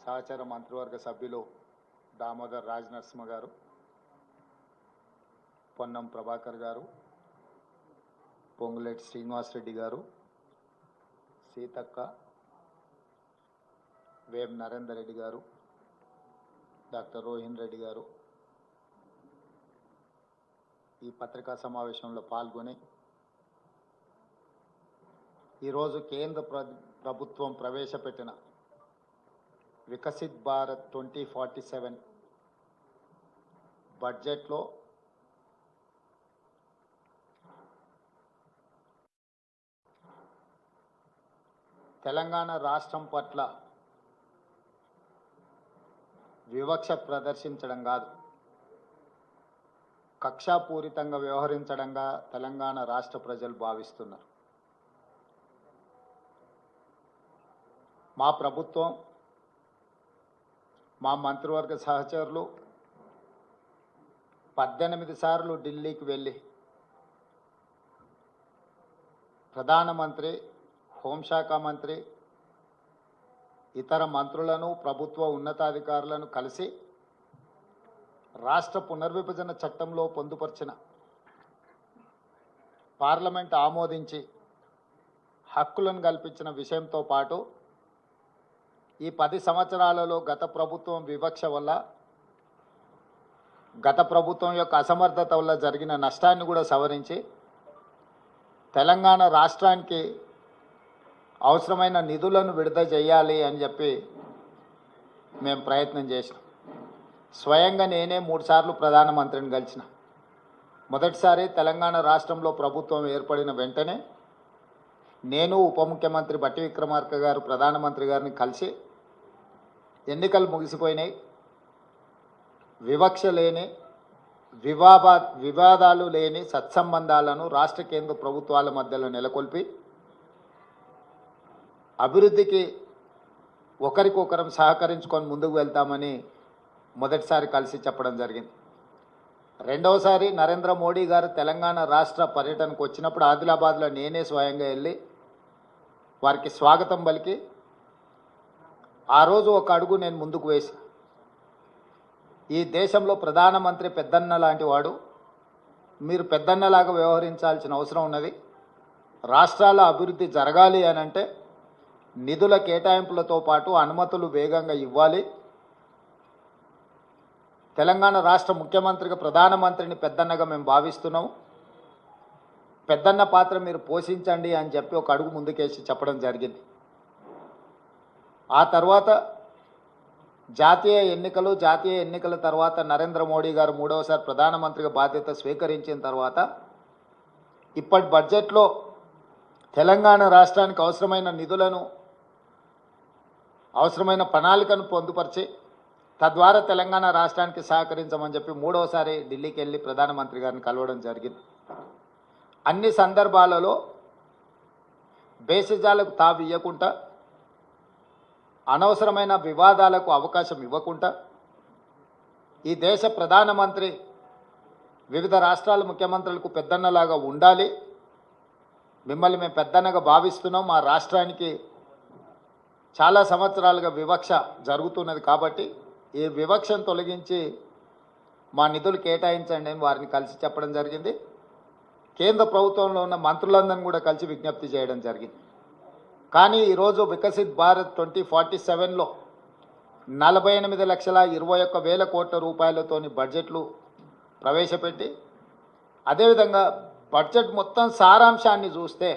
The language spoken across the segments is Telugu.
సహచర మంత్రివర్గ సభ్యులు దామోదర్ రాజనరసింహ గారు, పొన్నం ప్రభాకర్ గారు, పొంగులేటి శ్రీనివాసరెడ్డి గారు, సీతక్క, వేం నరేందర్ రెడ్డి గారు, డాక్టర్ రోహిన్ రెడ్డి గారు ఈ పత్రికా సమావేశంలో పాల్గొని ఈరోజు కేంద్ర ప్రభుత్వం ప్రవేశపెట్టిన వికసిత్ భారత్ 2047 బడ్జెట్లో తెలంగాణ రాష్ట్రం పట్ల వివక్ష ప్రదర్శించడం కాదు, కక్షాపూరితంగా వ్యవహరించడంగా తెలంగాణ రాష్ట్ర ప్రజలు భావిస్తున్నారు. మా ప్రభుత్వం, మా మంత్రివర్గ సహచరులు 18 సార్లు ఢిల్లీకి వెళ్ళి ప్రధానమంత్రి, హోంశాఖ మంత్రి, ఇతర మంత్రులను, ప్రభుత్వ ఉన్నతాధికారులను కలిసి రాష్ట్ర పునర్విభజన చట్టంలో పొందుపరిచిన, పార్లమెంట్ ఆమోదించి హక్కులను కల్పించిన విషయంతో పాటు ఈ 10 సంవత్సరాలలో గత ప్రభుత్వం వివక్ష వల్ల, గత ప్రభుత్వం యొక్క అసమర్థత వల్ల జరిగిన నష్టాన్ని కూడా సవరించి తెలంగాణ రాష్ట్రానికి అవసరమైన నిధులను విడుదల చేయాలి అని చెప్పి మేము ప్రయత్నం చేసినాం. స్వయంగా నేనే 3 సార్లు ప్రధానమంత్రిని కలిసిన. మొదటిసారి తెలంగాణ రాష్ట్రంలో ప్రభుత్వం ఏర్పడిన వెంటనే నేను, ఉప ముఖ్యమంత్రి బట్టి విక్రమార్క గారు ప్రధానమంత్రి గారిని కలిసి ఎన్నికలు ముగిసిపోయినాయి, వివక్ష లేని, వివాదాలు లేని సత్సంబంధాలను రాష్ట్ర కేంద్ర ప్రభుత్వాల మధ్యలో నెలకొల్పి అభివృద్ధికి ఒకరికొకరం సహకరించుకొని ముందుకు వెళ్తామని మొదటిసారి కలిసి చెప్పడం జరిగింది. రెండవసారి నరేంద్ర మోడీ గారు తెలంగాణ రాష్ట్ర పర్యటనకు వచ్చినప్పుడు ఆదిలాబాద్లో నేనే స్వయంగా వెళ్ళి వారికి స్వాగతం పలికి ఆ రోజు ఒక అడుగు నేను ముందుకు వేసి, ఈ దేశంలో ప్రధానమంత్రి పెద్దన్న లాంటి వాడు, మీరు పెద్దన్నలాగా వ్యవహరించాల్సిన అవసరం ఉన్నది. రాష్ట్రాల అభివృద్ధి జరగాలి అని అంటే నిధుల కేటాయింపులతో పాటు అనుమతులు వేగంగా ఇవ్వాలి. తెలంగాణ రాష్ట్ర ముఖ్యమంత్రిగా ప్రధానమంత్రిని పెద్దన్నగా మేము భావిస్తున్నాము. పెద్దన్న పాత్ర మీరు పోషించండి అని చెప్పి ఒక అడుగు ముందుకేసి చెప్పడం జరిగింది. ఆ తర్వాత జాతీయ ఎన్నికల తర్వాత నరేంద్ర మోడీ గారు 3వసారి ప్రధానమంత్రిగా బాధ్యత స్వీకరించిన తర్వాత ఇప్పటి బడ్జెట్లో తెలంగాణ రాష్ట్రానికి అవసరమైన నిధులను, అవసరమైన ప్రణాళికను పొందుపరిచి తద్వారా తెలంగాణ రాష్ట్రానికి సహకరించమని చెప్పి 3వసారి ఢిల్లీకి వెళ్ళి ప్రధానమంత్రి గారిని కలవడం జరిగింది. అన్ని సందర్భాలలో బేసిజాలకు తావు ఇవ్వకుండా, అనవసరమైన వివాదాలకు అవకాశం ఇవ్వకుండా, ఈ దేశ ప్రధానమంత్రి వివిధ రాష్ట్రాల ముఖ్యమంత్రులకు పెద్దన్నలాగా ఉండాలి, మిమ్మల్ని మేము పెద్దన్నగా భావిస్తున్నాం, మా రాష్ట్రానికి చాలా సంవత్సరాలుగా వివక్ష జరుగుతున్నది కాబట్టి ఈ వివక్షను తొలగించి మా నిధులు కేటాయించండి అని వారిని కలిసి చెప్పడం జరిగింది. కేంద్ర ప్రభుత్వంలో ఉన్న మంత్రులందరినీ కూడా కలిసి విజ్ఞప్తి చేయడం జరిగింది. కానీ ఈరోజు వికసిత్ భారత్ 2047లో 48,21,000 కోట్ల రూపాయలతోని బడ్జెట్లు ప్రవేశపెట్టి, అదేవిధంగా బడ్జెట్ మొత్తం సారాంశాన్ని చూస్తే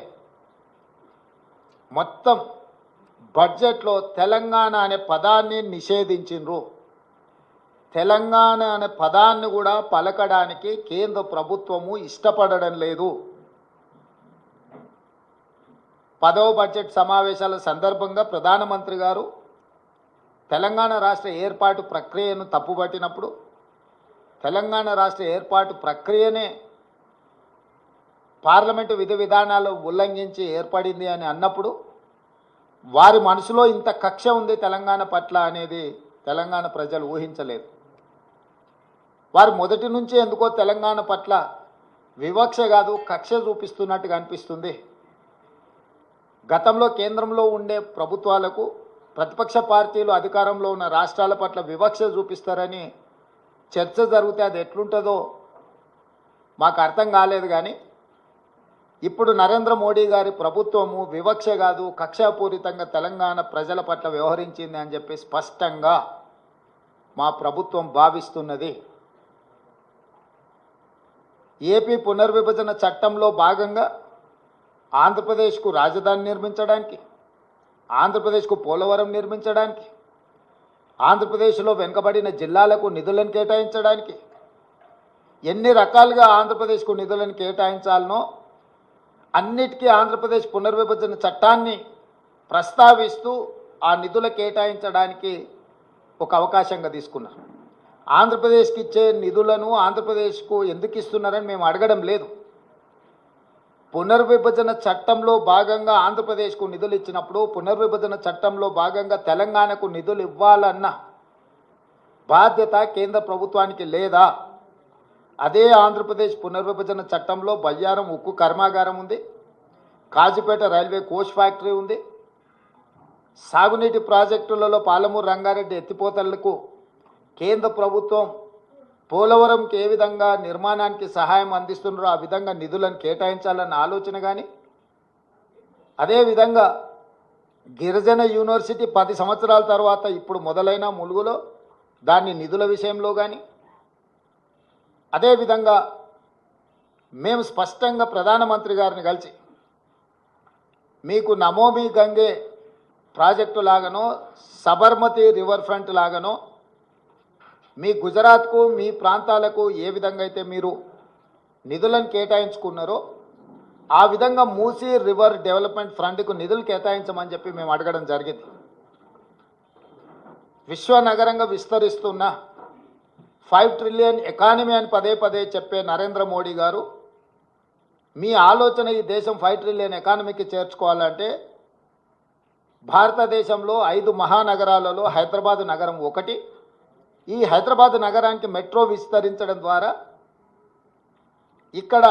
మొత్తం బడ్జెట్లో తెలంగాణ అనే పదాన్ని నిషేధించిండ్రు. తెలంగాణ అనే పదాన్ని కూడా పలకడానికి కేంద్ర ప్రభుత్వము ఇష్టపడడం లేదు. 10వ బడ్జెట్ సమావేశాల సందర్భంగా ప్రధానమంత్రి గారు తెలంగాణ రాష్ట్ర ఏర్పాటు ప్రక్రియను తప్పుపట్టినప్పుడు, తెలంగాణ రాష్ట్ర ఏర్పాటు ప్రక్రియనే పార్లమెంటు విధి విధానాలు ఉల్లంఘించి ఏర్పడింది అని అన్నప్పుడు వారి మనసులో ఇంత కక్ష ఉంది తెలంగాణ పట్ల అనేది తెలంగాణ ప్రజలు ఊహించలేదు. వారు మొదటి నుంచి ఎందుకో తెలంగాణ పట్ల వివక్ష కాదు, కక్ష చూపిస్తున్నట్టుగా అనిపిస్తుంది. గతంలో కేంద్రంలో ఉండే ప్రభుత్వాలకు ప్రతిపక్ష పార్టీలు అధికారంలో ఉన్న రాష్ట్రాల పట్ల వివక్ష చూపిస్తారని చర్చ జరిగితే అది ఎట్లుంటుందో మాకు అర్థం కాలేదు. కానీ ఇప్పుడు నరేంద్ర మోడీ గారి ప్రభుత్వము వివక్ష కాదు, కక్షాపూరితంగా తెలంగాణ ప్రజల పట్ల వ్యవహరించింది అని చెప్పి స్పష్టంగా మా ప్రభుత్వం భావిస్తున్నది. ఏపీ పునర్విభజన చట్టంలో భాగంగా ఆంధ్రప్రదేశ్కు రాజధాని నిర్మించడానికి, ఆంధ్రప్రదేశ్కు పోలవరం నిర్మించడానికి, ఆంధ్రప్రదేశ్లో వెనుకబడిన జిల్లాలకు నిధులను కేటాయించడానికి, ఎన్ని రకాలుగా ఆంధ్రప్రదేశ్కు నిధులను కేటాయించాలనో అన్నిటికీ ఆంధ్రప్రదేశ్ పునర్విభజన చట్టాన్ని ప్రస్తావిస్తూ ఆ నిధుల కేటాయించడానికి ఒక అవకాశంగా తీసుకున్నారు. ఆంధ్రప్రదేశ్కి ఇచ్చే నిధులను ఆంధ్రప్రదేశ్కు ఎందుకు ఇస్తున్నారని మేము అడగడం లేదు. పునర్విభజన చట్టంలో భాగంగా ఆంధ్రప్రదేశ్కు నిధులు ఇచ్చినప్పుడు పునర్విభజన చట్టంలో భాగంగా తెలంగాణకు నిధులు ఇవ్వాలన్న బాధ్యత కేంద్ర ప్రభుత్వానికి లేదా? అదే ఆంధ్రప్రదేశ్ పునర్విభజన చట్టంలో బయ్యారం ఉక్కు కర్మాగారం ఉంది, కాజీపేట రైల్వే కోచ్ ఫ్యాక్టరీ ఉంది, సాగునీటి ప్రాజెక్టులలో పాలమూరు రంగారెడ్డి ఎత్తిపోతలకు కేంద్ర ప్రభుత్వం పోలవరంకి ఏ విధంగా నిర్మాణానికి సహాయం అందిస్తున్నారో ఆ విధంగా నిధులను కేటాయించాలన్న ఆలోచన కానీ, అదేవిధంగా గిరిజన యూనివర్సిటీ 10 సంవత్సరాల తర్వాత ఇప్పుడు మొదలైన ములుగులో దాని నిధుల విషయంలో కానీ, అదేవిధంగా మేము స్పష్టంగా ప్రధానమంత్రి గారిని కలిసి మీకు నమోమి గంగే ప్రాజెక్టు లాగానో సబర్మతి రివర్ ఫ్రంట్ లాగానో మీ గుజరాత్కు మీ ప్రాంతాలకు ఏ విధంగా అయితే మీరు నిధులను కేటాయించుకున్నారో ఆ విధంగా మూసీ రివర్ డెవలప్మెంట్ ఫ్రంట్కు నిధులు కేటాయించమని చెప్పి మేము అడగడం జరిగింది. విశ్వనగరంగా విస్తరిస్తున్న 5 ట్రిలియన్ ఎకానమీ అని పదే పదే చెప్పే నరేంద్ర మోడీ గారు మీ ఆలోచన ఈ దేశం 5 ట్రిలియన్ ఎకానమీకి చేర్చుకోవాలంటే భారతదేశంలో 5 మహానగరాలలో హైదరాబాద్ నగరం ఒకటి. ఈ హైదరాబాద్ నగరానికి మెట్రో విస్తరించడం ద్వారా ఇక్కడ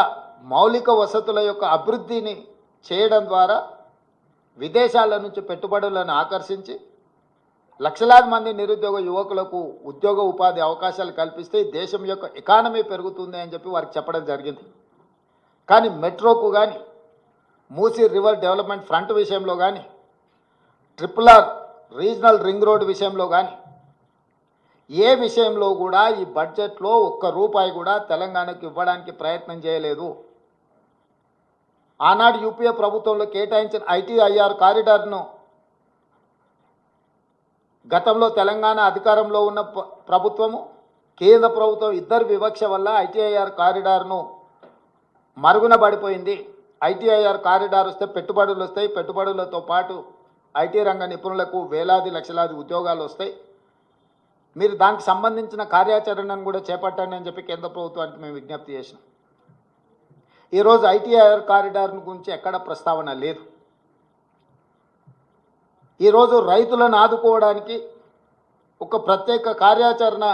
మౌలిక వసతుల యొక్క అభివృద్ధిని చేయడం ద్వారా విదేశాల నుంచి పెట్టుబడులను ఆకర్షించి లక్షలాది మంది నిరుద్యోగ యువకులకు ఉద్యోగ ఉపాధి అవకాశాలు కల్పిస్తే దేశం యొక్క ఎకానమీ పెరుగుతుంది అని చెప్పి వారికి చెప్పడం జరిగింది. కానీ మెట్రోకు కానీ మూసీ రివర్ డెవలప్మెంట్ ఫ్రంట్ విషయంలో కానీ RRR రీజనల్ రింగ్ రోడ్ విషయంలో కానీ ఏ విషయంలో కూడా ఈ బడ్జెట్లో ఒక్క రూపాయి కూడా తెలంగాణకు ఇవ్వడానికి ప్రయత్నం చేయలేదు. ఆనాడు యూపీఏ ప్రభుత్వంలో కేటాయించిన ITIR కారిడార్ను గతంలో తెలంగాణ అధికారంలో ఉన్న ప్రభుత్వము కేంద్ర ప్రభుత్వం ఇద్దరు వివక్ష వల్ల ITIR కారిడార్ను మరుగున పడిపోయింది. ITIR కారిడార్ వస్తే పెట్టుబడులు వస్తాయి, పెట్టుబడులతో పాటు IT రంగ నిపుణులకు వేలాది లక్షలాది ఉద్యోగాలు వస్తాయి, మీరు దానికి సంబంధించిన కార్యాచరణను కూడా చేపట్టండి అని చెప్పి కేంద్ర ప్రభుత్వానికి మేము విజ్ఞప్తి చేసినాం. ఈరోజు ITIR కారిడార్ గురించి ఎక్కడ ప్రస్తావన లేదు. ఈరోజు రైతులను ఆదుకోవడానికి ఒక ప్రత్యేక కార్యాచరణ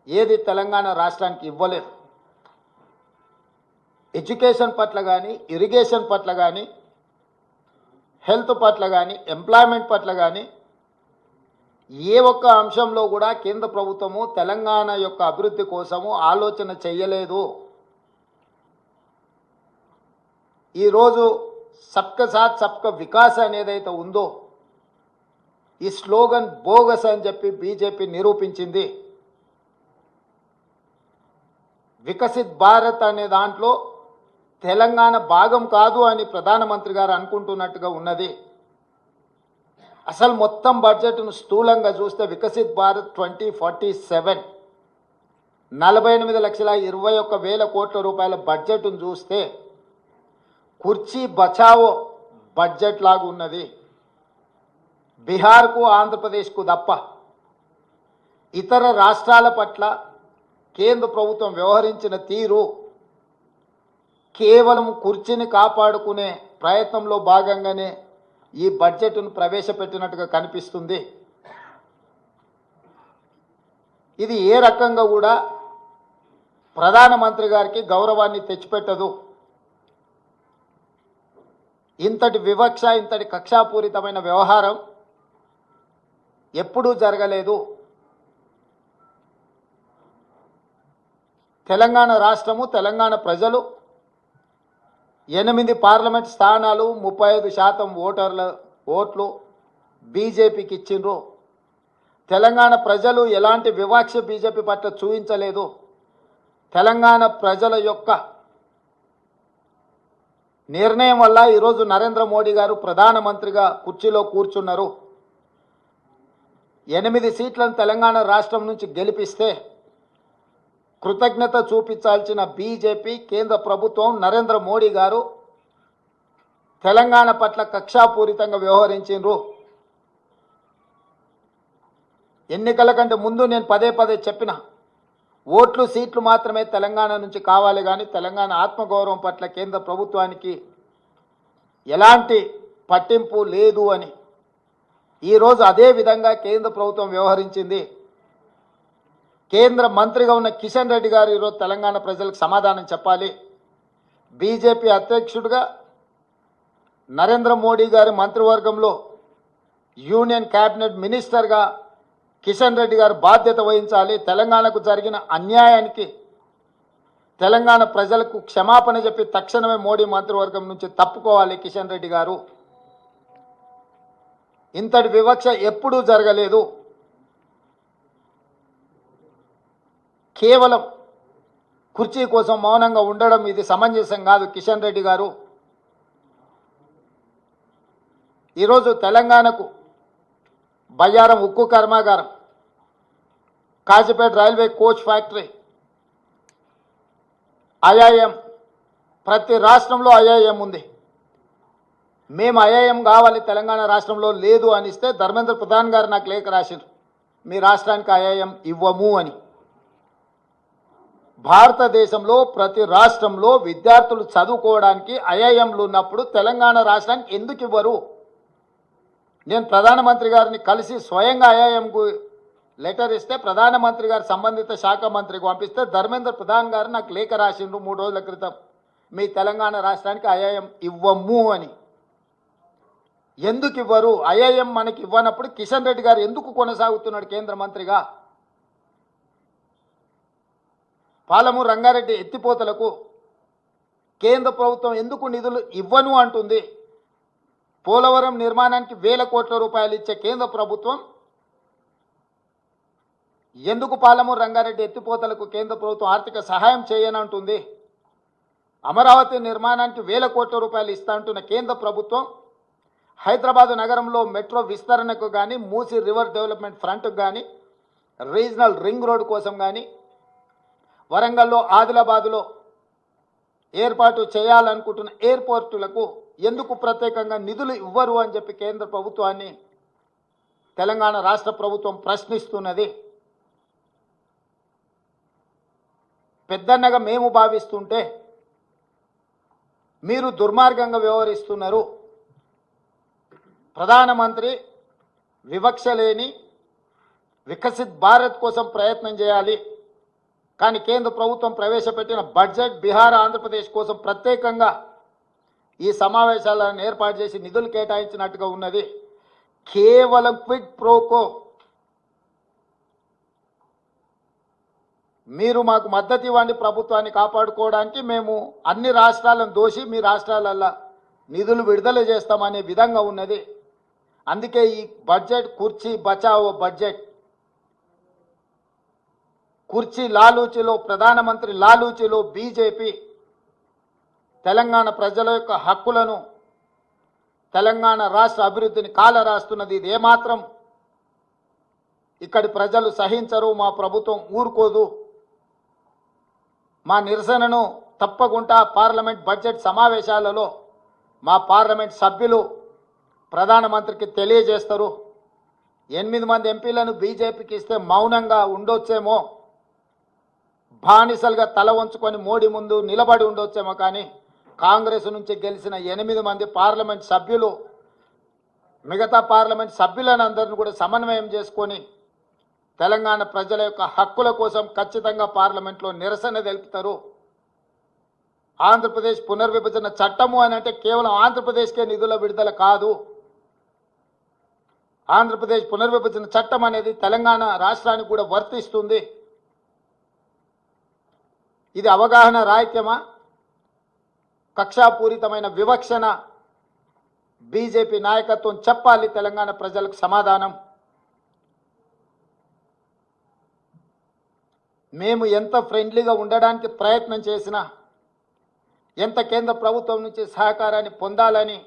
ఏది తెలంగాణ రాష్ట్రానికి ఇవ్వలేదు. ఎడ్యుకేషన్ పట్ల కానీ, ఇరిగేషన్ పట్ల కానీ, హెల్త్ పట్ల కానీ, ఎంప్లాయ్మెంట్ పట్ల కానీ ఏ ఒక్క అంశంలో కూడా కేంద్ర ప్రభుత్వము తెలంగాణ యొక్క అభివృద్ధి కోసము ఆలోచన చేయలేదు. ఈరోజు సబ్కా సాత్ సబ్కా వికాస్ అనేదైతే ఉందో ఈ స్లోగన్ బోగస్ అని చెప్పి బీజేపీ నిరూపించింది. వికసిత్ భారత్ అనే దాంట్లో తెలంగాణ భాగం కాదు అని ప్రధానమంత్రి గారు అనుకుంటున్నట్టుగా ఉన్నది. అసలు మొత్తం బడ్జెట్ను స్థూలంగా చూస్తే వికసిత్ భారత్ 2047 48,21,000 కోట్ల రూపాయల బడ్జెట్ను చూస్తే కుర్చీ బచావో బడ్జెట్ లాగా ఉన్నది. బీహార్కు ఆంధ్రప్రదేశ్కు తప్ప ఇతర రాష్ట్రాల పట్ల కేంద్ర ప్రభుత్వం వ్యవహరించిన తీరు కేవలం కుర్చీని కాపాడుకునే ప్రయత్నంలో భాగంగానే ఈ బడ్జెట్ను ప్రవేశపెట్టినట్టుగా కనిపిస్తుంది. ఇది ఏ రకంగా కూడా ప్రధానమంత్రి గారికి గౌరవాన్ని తెచ్చిపెట్టదు. ఇంతటి వివక్ష, ఇంతటి కక్షాపూరితమైన వ్యవహారం ఎప్పుడూ జరగలేదు. తెలంగాణ రాష్ట్రము, తెలంగాణ ప్రజలు 8 పార్లమెంట్ స్థానాలు 35% ఓట్లు బీజేపీకి ఇచ్చిండ్రు. తెలంగాణ ప్రజలు ఎలాంటి వివక్ష బీజేపీ పట్ల చూపించలేదు. తెలంగాణ ప్రజల యొక్క నిర్ణయం వల్ల ఈరోజు నరేంద్ర మోడీ గారు ప్రధానమంత్రిగా కుర్చీలో కూర్చున్నారు. 8 సీట్లను తెలంగాణ రాష్ట్రం నుంచి గెలిపిస్తే కృతజ్ఞత చూపించాల్సిన బీజేపీ కేంద్ర ప్రభుత్వం నరేంద్ర మోడీ గారు తెలంగాణ పట్ల కక్షాపూరితంగా వ్యవహరించిండ్రు. ఎన్నికల కంటే ముందు నేను పదే చెప్పిన ఓట్లు సీట్లు మాత్రమే తెలంగాణ నుంచి కావాలి, కానీ తెలంగాణ ఆత్మగౌరవం పట్ల కేంద్ర ప్రభుత్వానికి ఎలాంటి పట్టింపు లేదు అని. ఈరోజు అదే విధంగా కేంద్ర ప్రభుత్వం వ్యవహరించింది. కేంద్ర మంత్రిగా ఉన్న కిషన్ రెడ్డి గారు ఈరోజు తెలంగాణ ప్రజలకు సమాధానం చెప్పాలి. బీజేపీ అధ్యక్షుడిగా నరేంద్ర మోడీ గారి మంత్రివర్గంలో యూనియన్ క్యాబినెట్ మినిస్టర్గా కిషన్ రెడ్డి గారు బాధ్యత వహించాలి. తెలంగాణకు జరిగిన అన్యాయానికి తెలంగాణ ప్రజలకు క్షమాపణ చెప్పి తక్షణమే మోడీ మంత్రివర్గం నుంచి తప్పుకోవాలి కిషన్ రెడ్డి గారు. ఇంతటి వివక్ష ఎప్పుడూ జరగలేదు. కేవలం కుర్చీ కోసం మౌనంగా ఉండడం ఇది సమంజసం కాదు. కిషన్ రెడ్డి గారు ఈరోజు తెలంగాణకు బయ్యారం ఉక్కు కర్మాగారం, Kazipet railway coach factory, IIM, ప్రతి రాష్ట్రంలో ఐఐఎం ఉంది. మేము ఐఐఎం కావాలి తెలంగాణ రాష్ట్రంలో లేదు అనిస్తే ధర్మేంద్ర ప్రధాన్ గారు నాకు లేఖ రాశారు, మీ రాష్ట్రానికి ఐఐఎం ఇవ్వము అని. భారతదేశంలో ప్రతి రాష్ట్రంలో విద్యార్థులు చదువుకోవడానికి ఐఐఎంలు ఉన్నప్పుడు తెలంగాణ రాష్ట్రానికి ఎందుకు ఇవ్వరు? నేను ప్రధానమంత్రి గారిని కలిసి స్వయంగా ఐఐఎంకు లెటర్ ఇస్తే ప్రధానమంత్రి గారు సంబంధిత శాఖ మంత్రికి పంపిస్తే ధర్మేంద్ర ప్రధాన్ గారు నాకు లేఖ రాసిండ్రు 3 రోజుల క్రితం, మీ తెలంగాణ రాష్ట్రానికి ఐఐఎం ఇవ్వము అని. ఎందుకు ఇవ్వరు? ఐఐఎం మనకి ఇవ్వనప్పుడు కిషన్ రెడ్డి గారు ఎందుకు కొనసాగుతున్నాడు కేంద్ర మంత్రిగా? పాలమూరు రంగారెడ్డి ఎత్తిపోతలకు కేంద్ర ప్రభుత్వం ఎందుకు నిధులు ఇవ్వను అంటుంది? పోలవరం నిర్మాణానికి 1000 కోట్ల రూపాయలు ఇచ్చే కేంద్ర ప్రభుత్వం ఎందుకు పాలమూరు రంగారెడ్డి ఎత్తిపోతలకు కేంద్ర ప్రభుత్వం ఆర్థిక సహాయం చేయనంటుంది? అమరావతి నిర్మాణానికి 1000 కోట్ల రూపాయలు ఇస్తా అంటున్న కేంద్ర ప్రభుత్వం హైదరాబాదు నగరంలో మెట్రో విస్తరణకు కానీ, మూసీ రివర్ డెవలప్మెంట్ ఫ్రంట్కు కానీ, రీజనల్ రింగ్ రోడ్ కోసం కానీ, వరంగల్లో ఆదిలాబాదులో ఏర్పాటు చేయాలనుకుంటున్న ఎయిర్పోర్టులకు ఎందుకు ప్రత్యేకంగా నిధులు ఇవ్వరు అని చెప్పి కేంద్ర ప్రభుత్వాన్ని తెలంగాణ రాష్ట్ర ప్రభుత్వం ప్రశ్నిస్తున్నది. పెద్దన్నగా మేము భావిస్తుంటే మీరు దుర్మార్గంగా వ్యవహరిస్తున్నారు. ప్రధానమంత్రి వివక్ష లేని వికసిత్ భారత్ కోసం ప్రయత్నం చేయాలి, కానీ కేంద్ర ప్రభుత్వం ప్రవేశపెట్టిన బడ్జెట్ బీహార్, ఆంధ్రప్రదేశ్ కోసం ప్రత్యేకంగా ఈ సమావేశాలను ఏర్పాటు చేసి నిధులు కేటాయించినట్టుగా ఉన్నది. కేవలం క్విడ్ ప్రోకో మీరు మాకు మద్దతు ఇవ్వండి ప్రభుత్వాన్ని కాపాడుకోవడానికి, మేము అన్ని రాష్ట్రాలను దోషి మీ రాష్ట్రాలల్లో నిధులు విడుదల చేస్తామనే విధంగా ఉన్నది. అందుకే ఈ బడ్జెట్ కుర్చీ బచావో బడ్జెట్. కుర్చీ లాలూచిలో, ప్రధానమంత్రి లాలూచిలో బీజేపీ తెలంగాణ ప్రజల యొక్క హక్కులను, తెలంగాణ రాష్ట్ర అభివృద్ధిని కాలరాస్తున్నది. ఇది ఏమాత్రం ఇక్కడి ప్రజలు సహించరు. మా ప్రభుత్వం ఊరుకోదు. మా నిరసనను తప్పకుండా పార్లమెంట్ బడ్జెట్ సమావేశాలలో మా పార్లమెంట్ సభ్యులు ప్రధానమంత్రికి తెలియజేస్తారు. 8 మంది ఎంపీలను బీజేపీకి ఇస్తే మౌనంగా ఉండొచ్చేమో, బానిసలుగా తల వంచుకొని మోడీ ముందు నిలబడి ఉండొచ్చేమో, కానీ కాంగ్రెస్ నుంచి గెలిచిన 8 మంది పార్లమెంట్ సభ్యులు మిగతా పార్లమెంట్ సభ్యులను అందరిని కూడా సమన్వయం చేసుకొని తెలంగాణ ప్రజల యొక్క హక్కుల కోసం ఖచ్చితంగా పార్లమెంట్లో నిరసన తెలుపుతారు. ఆంధ్రప్రదేశ్ పునర్విభజన చట్టము అని అంటే కేవలం ఆంధ్రప్రదేశ్కే నిధుల విడుదల కాదు, ఆంధ్రప్రదేశ్ పునర్విభజన చట్టం అనేది తెలంగాణ రాష్ట్రానికి కూడా వర్తిస్తుంది. ఇది అవగాహన రాహిత్యమా, కక్షాపూరితమైన వివక్షణ? బీజేపీ నాయకత్వం చెప్పాలి తెలంగాణ ప్రజలకు సమాధానం. మేము ఎంత ఫ్రెండ్లీగా ఉండడానికి ప్రయత్నం చేసినా, ఎంత కేంద్ర ప్రభుత్వం నుంచి సహకారాన్ని పొందాలని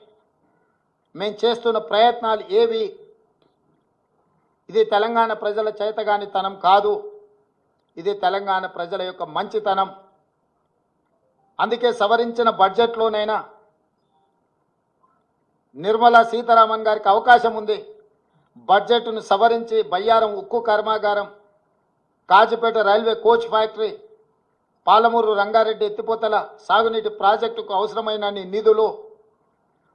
మేము చేస్తున్న ప్రయత్నాలు ఏవి ఇది తెలంగాణ ప్రజల చేతగానితనం కాదు, ఇది తెలంగాణ ప్రజల యొక్క మంచితనం. అందుకే సవరించిన బడ్జెట్లోనైనా నిర్మలా సీతారామన్ గారికి అవకాశం ఉంది. బడ్జెట్ను సవరించి బయ్యారం ఉక్కు కర్మాగారం, Kazipet railway coach factory, Palamuru Rangareddy ఎత్తిపోతల సాగునీటి ప్రాజెక్టుకు అవసరమైన నిధులు,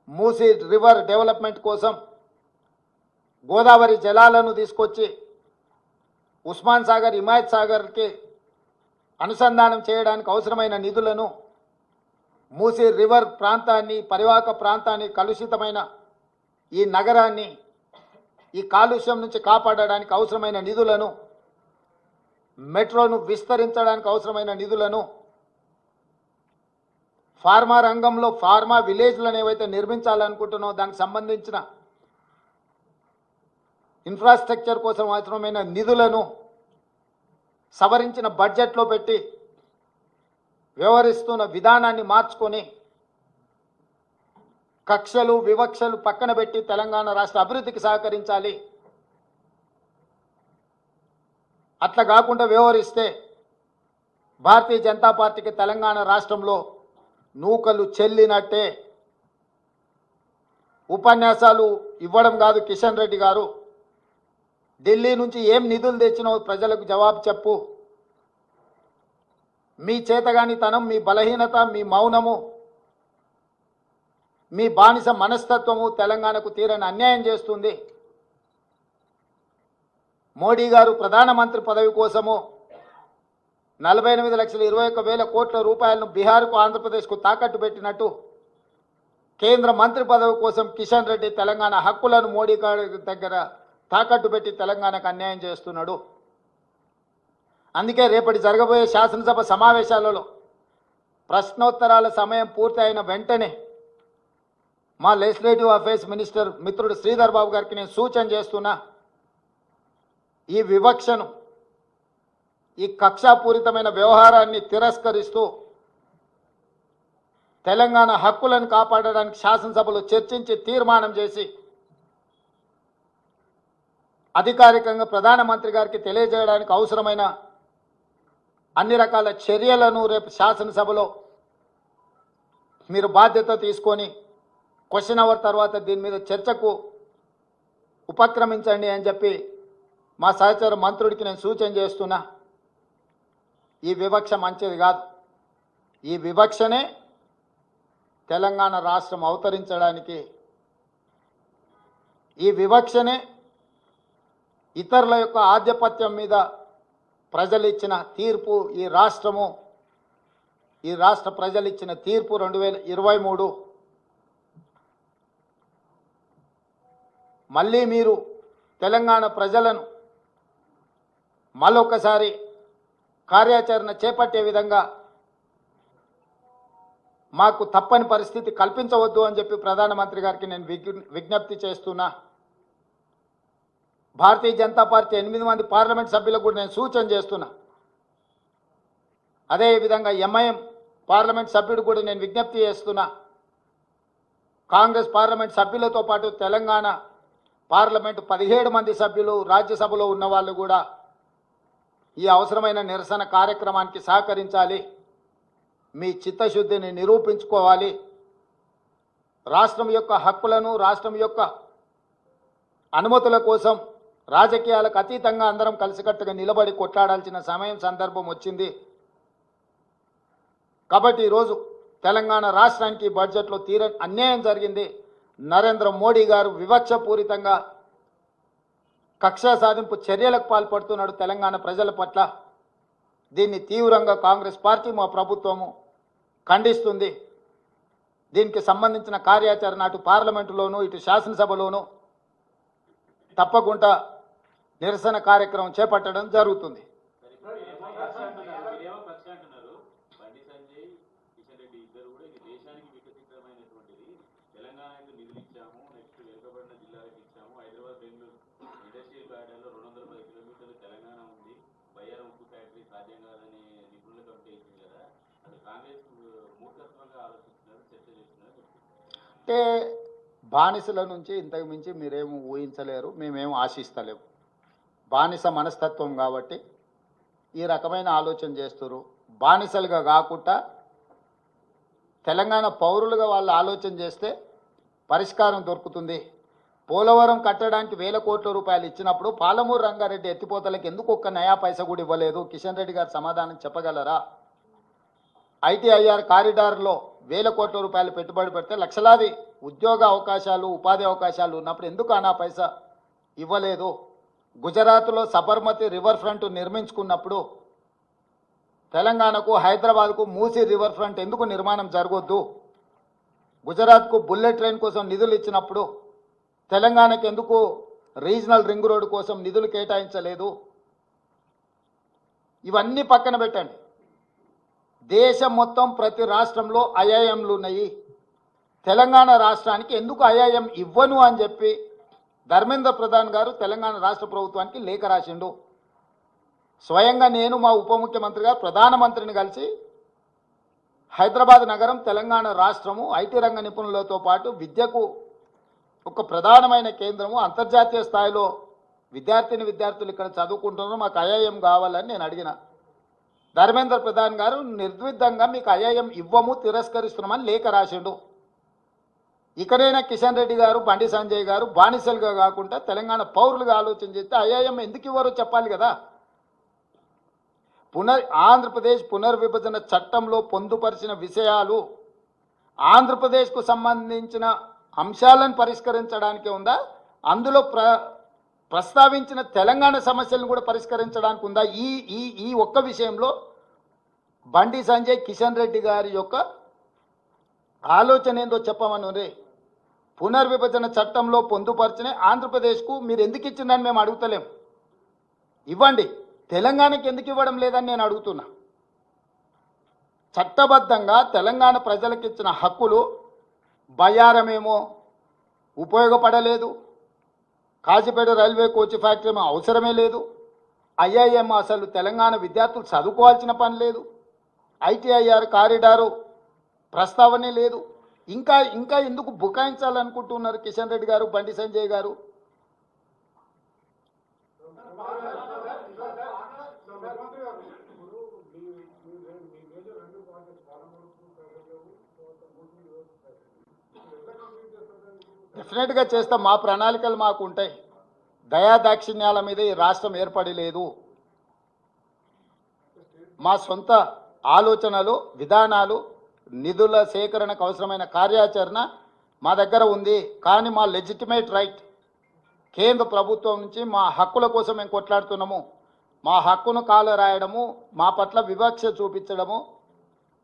మూసీ రివర్ డెవలప్మెంట్ కోసం గోదావరి జలాలను తీసుకొచ్చి ఉస్మాన్ సాగర్, హిమాయత్ సాగర్కి అనుసంధానం చేయడానికి అవసరమైన నిధులను, మూసీ రివర్ ప్రాంతాన్ని, పరివాహక ప్రాంతాన్ని, కలుషితమైన ఈ నగరాన్ని ఈ కాలుష్యం నుంచి కాపాడడానికి అవసరమైన నిధులను, మెట్రోను విస్తరించడానికి అవసరమైన నిధులను, ఫార్మా రంగంలో ఫార్మా విలేజ్లను ఏవైతే నిర్మించాలనుకుంటున్నామో దానికి సంబంధించిన ఇన్ఫ్రాస్ట్రక్చర్ కోసం అవసరమైన నిధులను సవరించిన బడ్జెట్లో పెట్టి వ్యవహరిస్తున్న విధానాన్ని మార్చుకొని కక్షలు వివక్షలు పక్కన పెట్టి తెలంగాణ రాష్ట్ర అభివృద్ధికి సహకరించాలి. అట్లా కాకుండా వ్యవహరిస్తే భారతీయ జనతా పార్టీకి తెలంగాణ రాష్ట్రంలో నూకలు చెల్లినట్టే. ఉపన్యాసాలు ఇవ్వడం కాదు కిషన్ రెడ్డి గారు, ఢిల్లీ నుంచి ఏం నిధులు తెచ్చినావు ప్రజలకు జవాబు చెప్పు. మీ చేతగానితనం, మీ బలహీనత, మీ మౌనము, మీ బానిస మనస్తత్వము తెలంగాణకు తీరని అన్యాయం చేస్తుంది. మోడీ గారు ప్రధానమంత్రి పదవి కోసము 48,21,000 కోట్ల రూపాయలను బీహార్కు, ఆంధ్రప్రదేశ్కు తాకట్టు పెట్టినట్టు కేంద్ర మంత్రి పదవి కోసం కిషన్ రెడ్డి తెలంగాణ హక్కులను మోడీ గారి దగ్గర తాకట్టు పెట్టి తెలంగాణకు అన్యాయం చేస్తున్నాడు. అందుకే రేపటి జరగబోయే శాసనసభ సమావేశాలలో ప్రశ్నోత్తరాల సమయం పూర్తి అయిన వెంటనే మా లెజిస్లేటివ్ అఫైర్స్ మినిస్టర్ మిత్రుడు శ్రీధర్ బాబు గారికి నేను సూచన చేస్తున్నా, ఈ వివక్షను, ఈ కక్షాపూరితమైన వ్యవహారాన్ని తిరస్కరిస్తూ తెలంగాణ హక్కులను కాపాడడానికి శాసనసభలో చర్చించి తీర్మానం చేసి అధికారికంగా ప్రధానమంత్రి గారికి తెలియజేయడానికి అవసరమైన అన్ని రకాల చర్యలను రేపు శాసనసభలో మీరు బాధ్యత తీసుకొని క్వశ్చన్ అవర్ తర్వాత దీని మీద చర్చకు ఉపక్రమించండి అని చెప్పి మా సహచర మంత్రుడికి నేను సూచన చేస్తున్నా. ఈ వివక్ష మంచిది కాదు. ఈ వివక్షనే తెలంగాణ రాష్ట్రం అవతరించడానికి, ఈ వివక్షనే ఇతరుల యొక్క ఆధిపత్యం మీద ప్రజలు ఇచ్చిన తీర్పు, ఈ రాష్ట్ర ప్రజలు ఇచ్చిన తీర్పు 2023. మళ్ళీ మీరు తెలంగాణ ప్రజలను మళ్ళొకసారి కార్యాచరణ చేపట్టే విధంగా మాకు తప్పని పరిస్థితి కల్పించవద్దు అని చెప్పి ప్రధానమంత్రి గారికి నేను విజ్ఞప్తి చేస్తున్నా. భారతీయ జనతా పార్టీ 8 మంది పార్లమెంట్ సభ్యులకు కూడా నేను సూచన చేస్తున్నా. అదేవిధంగా ఎంఐఎం పార్లమెంట్ సభ్యుడు కూడా నేను విజ్ఞప్తి చేస్తున్నా. కాంగ్రెస్ పార్లమెంట్ సభ్యులతో పాటు తెలంగాణ పార్లమెంటు 17 మంది సభ్యులు, రాజ్యసభలో ఉన్న వాళ్ళు కూడా ఈ అవసరమైన నిరసన కార్యక్రమానికి సహకరించాలి. మీ చిత్తశుద్ధిని నిరూపించుకోవాలి. రాష్ట్రం యొక్క హక్కులను, రాష్ట్రం యొక్క అనుమతుల కోసం రాజకీయాలకు అతీతంగా అందరం కలిసికట్టుగా నిలబడి కొట్లాడాల్సిన సమయం, సందర్భం వచ్చింది. కాబట్టి ఈరోజు తెలంగాణ రాష్ట్రానికి బడ్జెట్లో తీరని అన్యాయం జరిగింది. నరేంద్ర మోడీ గారు వివక్షపూరితంగా కక్షా సాధింపు చర్యలకు పాల్పడుతున్నాడు తెలంగాణ ప్రజల పట్ల. దీన్ని తీవ్రంగా కాంగ్రెస్ పార్టీ, మా ప్రభుత్వము ఖండిస్తుంది. దీనికి సంబంధించిన కార్యాచరణ అటు పార్లమెంటులోనూ ఇటు శాసనసభలోనూ తప్పకుండా నిరసన కార్యక్రమం చేపట్టడం జరుగుతుంది. అంటే బానిసల నుంచి ఇంతకు మించి మీరేమో ఊహించలేరు, మేమేమో ఆశిస్తలేము. బానిస మనస్తత్వం కాబట్టి ఈ రకమైన ఆలోచన చేస్తారు. బానిసలుగా కాకుండా తెలంగాణ పౌరులుగా వాళ్ళు ఆలోచన చేస్తే పరిష్కారం దొరుకుతుంది. పోలవరం కట్టడానికి 1000 కోట్ల రూపాయలు ఇచ్చినప్పుడు పాలమూరు రంగారెడ్డి ఎత్తిపోతలకు ఎందుకు ఒక్క నయా పైసా కూడా ఇవ్వలేదు? కిషన్ రెడ్డి గారు సమాధానం చెప్పగలరా? ఐటీఐఆర్ కారిడార్లో 1000 కోట్ల రూపాయలు పెట్టుబడి పెడితే లక్షలాది ఉద్యోగ అవకాశాలు, ఉపాధి అవకాశాలు ఉన్నప్పుడు ఎందుకు అనా పైసా ఇవ్వలేదు? గుజరాత్లో సబర్మతి రివర్ ఫ్రంట్ నిర్మించుకున్నప్పుడు తెలంగాణకు, హైదరాబాద్కు మూసీ రివర్ ఫ్రంట్ ఎందుకు నిర్మాణం జరగొద్దు? గుజరాత్కు బుల్లెట్ ట్రైన్ కోసం నిధులు ఇచ్చినప్పుడు తెలంగాణకు ఎందుకు రీజనల్ రింగ్ రోడ్డు కోసం నిధులు కేటాయించలేదు? ఇవన్నీ పక్కన పెట్టండి. దేశం మొత్తం ప్రతి రాష్ట్రంలో ఐఐఎంలు ఉన్నాయి. తెలంగాణ రాష్ట్రానికి ఎందుకు ఐఐఎం ఇవ్వను అని చెప్పి ధర్మేంద్ర ప్రధాన్ గారు తెలంగాణ రాష్ట్ర ప్రభుత్వానికి లేఖ రాసిండు. స్వయంగా నేను మా ఉప ముఖ్యమంత్రి గారు ప్రధానమంత్రిని కలిసి హైదరాబాద్ నగరం తెలంగాణ రాష్ట్రము ఐటీ రంగ నిపుణులతో పాటు విద్యకు ఒక ప్రధానమైన కేంద్రము, అంతర్జాతీయ స్థాయిలో విద్యార్థులు ఇక్కడ చదువుకుంటున్నారు, మాకు ఐఐఎం కావాలని నేను అడిగిన. ధర్మేంద్ర ప్రధాన్ గారు నిర్ద్విధంగా మీకు ఐఐఎం ఇవ్వము, తిరస్కరిస్తున్నామని లేఖ రాసిండు. ఇక్కడైనా కిషన్ రెడ్డి గారు, బండి సంజయ్ గారు బానిసలుగా కాకుండా తెలంగాణ పౌరులుగా ఆలోచన చేస్తే ఐఐఎం ఎందుకు ఇవ్వరో చెప్పాలి కదా. ఆంధ్రప్రదేశ్ పునర్విభజన చట్టంలో పొందుపరిచిన విషయాలు ఆంధ్రప్రదేశ్కు సంబంధించిన అంశాలను పరిష్కరించడానికే ఉందా? అందులో ప్రస్తావించిన తెలంగాణ సమస్యలను కూడా పరిష్కరించడానికి ఉందా? ఈ ఒక్క విషయంలో బండి సంజయ్, కిషన్ రెడ్డి గారి యొక్క ఆలోచన ఏందో చెప్పమను రే. పునర్విభజన చట్టంలో పొందుపరిచిన ఆంధ్రప్రదేశ్కు మీరు ఎందుకు ఇచ్చిందని మేము అడుగుతలేం, ఇవ్వండి. తెలంగాణకి ఎందుకు ఇవ్వడం లేదని నేను అడుగుతున్నా. చట్టబద్ధంగా తెలంగాణ ప్రజలకు ఇచ్చిన హక్కులు బయ్యారమేమో ఉపయోగపడలేదు, కాజీపేట రైల్వే కోచ్ ఫ్యాక్టరీ ఏమో అవసరమే లేదు, ఐఐఎం అసలు తెలంగాణ విద్యార్థులు చదువుకోవాల్సిన పని లేదు, ఐటీఐఆర్ కారిడారు ప్రస్తావనే లేదు. ఇంకా ఎందుకు బుకాయించాలనుకుంటున్నారు కిషన్ రెడ్డి గారు, బండి సంజయ్ గారు? డెఫినెట్గా చేస్తాం. మా ప్రణాళికలు మాకు ఉంటాయి. దయాదాక్షిణ్యాల మీద ఈ రాష్ట్రం ఏర్పడి లేదు. మా సొంత ఆలోచనలు, విధానాలు, నిధుల సేకరణకు అవసరమైన కార్యాచరణ మా దగ్గర ఉంది. కానీ మా లెజిటిమేట్ రైట్ కేంద్ర ప్రభుత్వం నుంచి మా హక్కుల కోసం మేము కొట్లాడుతున్నాము. మా హక్కును కాలరాయడము, మా పట్ల వివక్ష చూపించడము,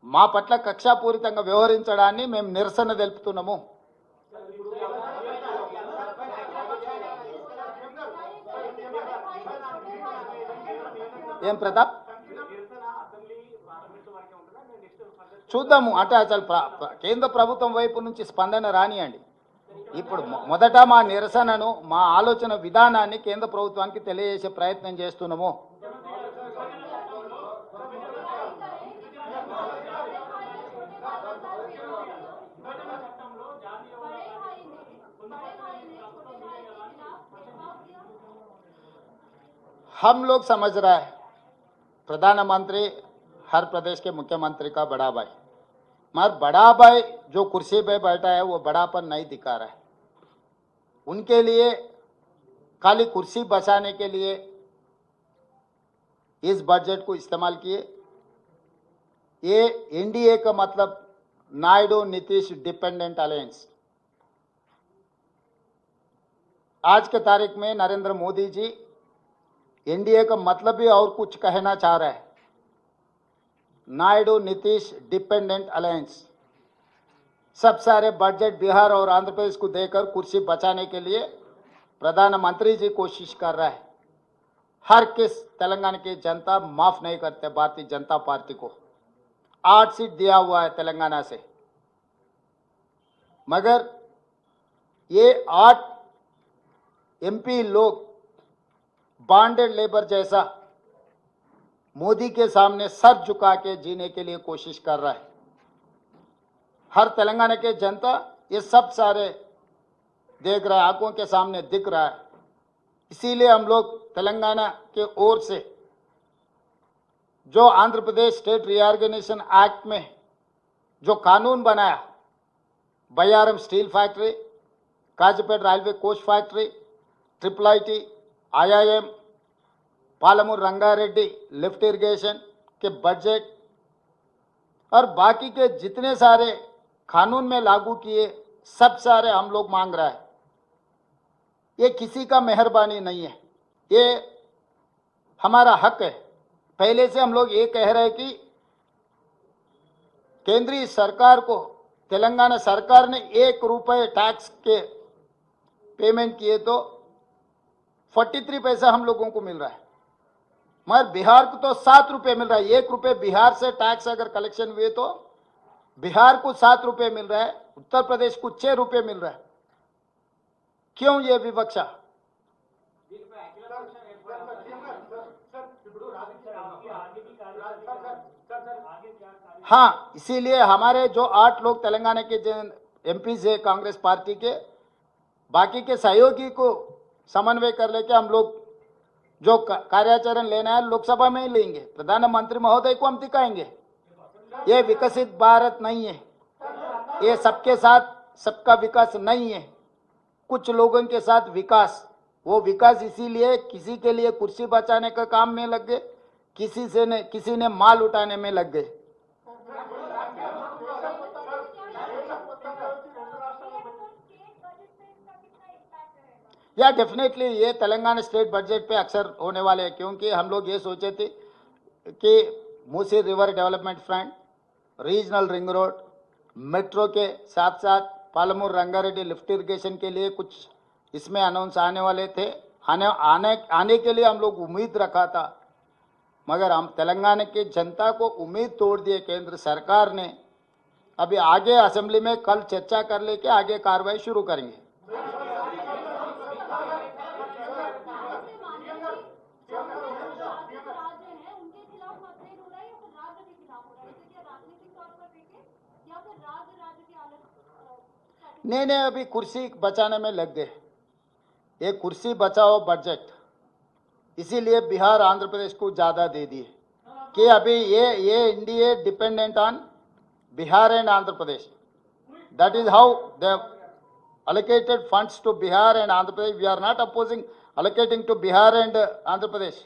మా పట్ల కక్షాపూరితంగా వ్యవహరించడాన్ని మేము నిరసన తెలుపుతున్నాము. ఏం ప్రతాప్, చూద్దాము. అంటే అసలు కేంద్ర ప్రభుత్వం వైపు నుంచి స్పందన రానియండి. ఇప్పుడు మొదట మా నిరసనను, మా ఆలోచన విధానాన్ని కేంద్ర ప్రభుత్వానికి తెలియజేసే ప్రయత్నం చేస్తున్నాము. हम लोग समझ रहा है प्रधानमंत्री हर प्रदेश के मुख्यमंत्री का बड़ा भाई, मगर बड़ा भाई जो कुर्सी पे बैठा है वो बड़ापन नहीं दिखा रहा है. उनके लिए खाली कुर्सी बचाने के लिए इस बजट को इस्तेमाल किए. ये एनडीए का मतलब नायडू नीतीश डिपेंडेंट अलायंस. आज के तारीख में नरेंद्र मोदी जी एनडीए का मतलब भी और कुछ कहना चाह रहा है. नायडू नीतीश डिपेंडेंट अलायंस सब सारे बजट बिहार और आंध्र प्रदेश को देकर कुर्सी बचाने के लिए प्रधानमंत्री जी कोशिश कर रहा है, हर किस तेलंगाना की जनता माफ नहीं करते भारतीय जनता पार्टी को। 8 सीट दिया हुआ है तेलंगाना से, मगर ये 8 एमपी लोग बॉन्डेड लेबर जैसा मोदी के सामने सर झुका के जीने के लिए कोशिश कर रहा है। हर तेलंगाना के जनता ये सब सारे देख रहा है, आंखों के सामने दिख रहा है। इसीलिए हम लोग तेलंगाना के ओर से जो Andhra Pradesh state reorganisation act में जो कानून बनाया, Bayyaram steel factory, Kazipet railway coach factory, triple IT, IIM, Palamuru Rangareddy lift irrigation के बजट और बाकी के जितने सारे कानून में लागू किए सब सारे हम लोग मांग रहा है। ये किसी का मेहरबानी नहीं है, ये हमारा हक है। पहले से हम लोग ये कह रहे हैं कि केंद्रीय सरकार को तेलंगाना सरकार ने 1 रुपये टैक्स के पेमेंट किए तो 43 पैसा हम लोगों को मिल रहा है, मगर बिहार को तो 7 रुपये मिल रहा है। 1 रुपये बिहार से टैक्स अगर कलेक्शन हुए तो बिहार को 7 रुपये मिल रहा है, उत्तर प्रदेश को 6 रुपये मिल रहा है। क्यों ये विवक्षा? हाँ, इसीलिए हमारे जो 8 लोग तेलंगाना के MP से कांग्रेस पार्टी के, बाकी के सहयोगी को समन्वय कर लेके हम लोग जो कार्याचरण लेना है लोकसभा में ही लेंगे। प्रधानमंत्री महोदय को हम दिखाएंगे ये विकसित भारत नहीं है, ये सबके साथ सबका विकास नहीं है, कुछ लोगों के साथ विकास। वो विकास इसीलिए किसी के लिए कुर्सी बचाने का काम में लग गए, किसी ने माल उठाने में लग गए। या डेफिनेटली ये तेलंगाना स्टेट बजट पे अक्सर होने वाले हैं, क्योंकि हम लोग ये सोचे थे कि Musi river development front, regional ring road, metro के साथ साथ पालमूर रंगारेड्डी लिफ्ट इरिगेशन के लिए कुछ इसमें अनाउंस आने वाले थे। आने के लिए हम लोग उम्मीद रखा था, मगर हम तेलंगाना की जनता को उम्मीद तोड़ दिए केंद्र सरकार ने। अभी आगे असेंबली में कल चर्चा कर लेके आगे कार्रवाई शुरू करेंगे। नहीं, अभी कुर्सी बचाने में लग गए, ये कुर्सी बचाओ बजट, इसीलिए बिहार आंध्र प्रदेश को ज़्यादा दे दिए कि अभी ये India dependent on Bihar and Andhra Pradesh. That is how they allocated funds to Bihar and Andhra Pradesh. We are not opposing allocating to Bihar and Andhra Pradesh.